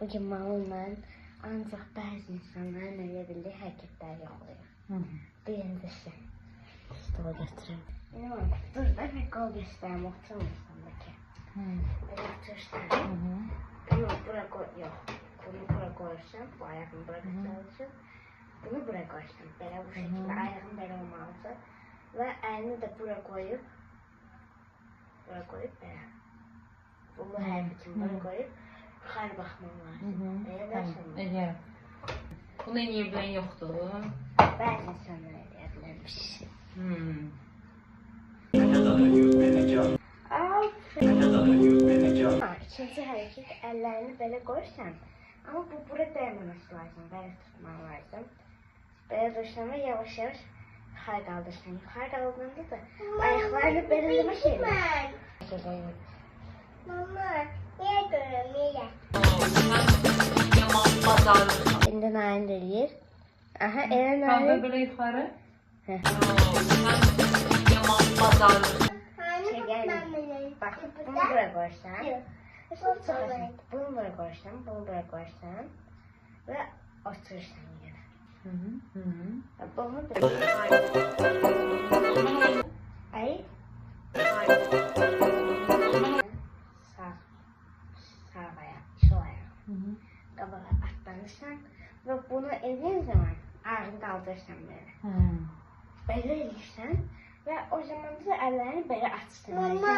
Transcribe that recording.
Bugün malımla ancaq bəzi insanların elə bildiyi hərəkətlər yoxlayır. Birincisi, stolu götürüm. Dur da bir qol göstərim, oturmursan da ki. Belə oturursan. Bunu bura qoy, yox. Bunu bura qoyursan, bu ayağını bura götürürsən. Bunu bura qoyursan, belə bu şəkildə ayağın belə olmalıdır. Və əlini də bura qoyub belə. Bunu hər biçim bura qoyub, yuxarı baxman lazım. Eləyərəm. Bunu eləyə bilən yoxdur. Bəzi insanlar eləyə bilərmiş. İkinci hərəkət, əllərini belə qoyursan, amma bu bura dəyməməsi lazım, belə tutman lazım. Belə dursan və yavaş-yavaş yuxarı qaldırsan. Yuxarı qaldıranda da ayaqlarını belə yavaş eləyir. Mama, niyə görürüm, niyə? İndi narin eləyir. Aha, elə narin. Qaldır belə yuxarı. Bax, bunu bura qoyursan. Bunu bura qoyursan, bunu bura qoyursan və oturursan yenə. Bunu da ay. Sağ ayaq, sol ayaq. Qabağa atlanırsan və bunu edin zaman ağrını qaldırırsan belə. Belə edirsən və o zaman da əllərini belə açdın. Mama,